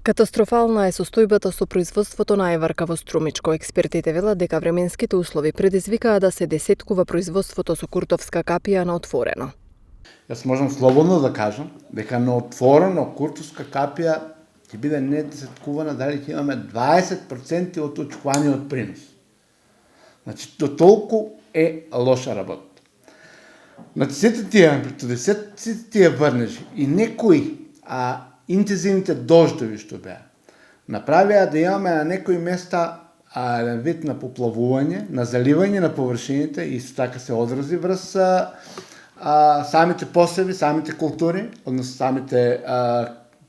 Катастрофална е состојбата со производството на ајварка во Струмичко. Експертите велат дека временските услови предизвикаа да се десеткува производството со куртовска капија на отворено. Јас можам слободно да кажам дека на отворено куртовска капија ќе биде не десеткувана, дали ќе имаме 20% од очекуваниот принос. Значи, до толку е лоша работа. Значи, сите тие врнежи и некои интензивните дождови што беа, направија да имаме на некои места еден вид на поплавување, на заливање на површините и исто така се одрази врз самите посеви, самите култури, односно самите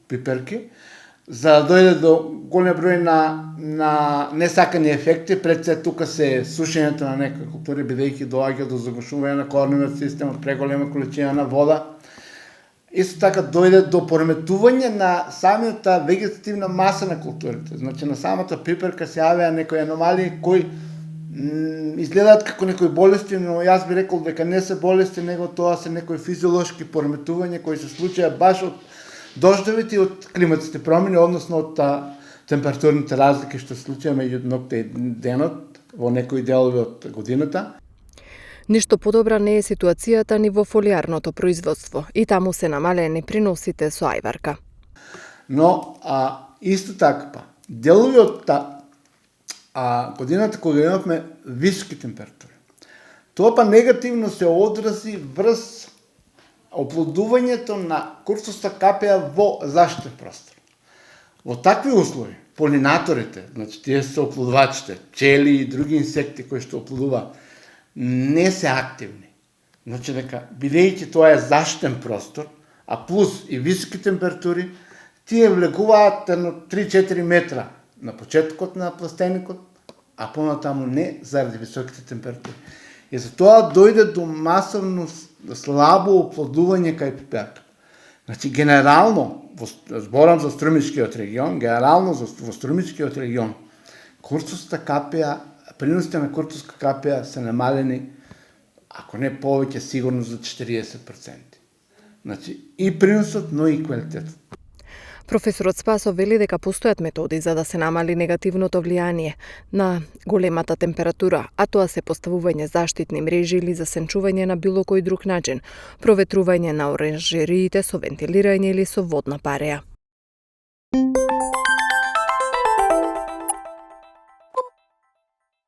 пиперки, за да дојде до голем број на несакани ефекти, пред се тука се сушењето на некои култури, бидејќи доаѓа до загушување на корневиот систем од преголема количина на вода. Исто така дојде до пореметување на самата вегетативна маса на културите. Значи на самата пиперка се јавеа некои аномалии кои изгледаат како некои болести, но јас би рекол дека не се болести, него тоа се некои физиолошки пореметувања кои се случија баш од дождовите и од климатските промени, односно од температурните разлики што се случија меѓу ноќта и денот во некои делови од годината. Ништо подобра не е ситуацијата ни во фолиарното производство. И таму се намалени приносите со ајварка. Но, исто така делови од годината кога имавме високи температури, тоа негативно се одрази врз оплодувањето на куртовска капија во заштитен простор. Во такви услови, полинаторите, значи тие се оплодувачите, пчели и други инсекти кои што оплодуваат, не се активни. Значи дека, бидејќи тоа е заштитен простор, а плюс и високи температури, тие влегуваат 3-4 метра на почетокот на пластеникот, а понатаму не заради високите температури. И затоа дојде до масовно слабо оплодување кај пиперка. Значи, генерално, зборам за Струмичкиот регион, во Струмичкиот регион, куртовска капија, приносите на куртовска капија се намалени, ако не повеќе, сигурно за 40%. Значи, и приносот, но и квалитетот. Професорот Спасов вели дека постојат методи за да се намали негативното влијание на големата температура, а тоа се поставување заштитни мрежи или засенчување на било кој друг начин, проветрување на оранжериите со вентилирање или со водна пареја.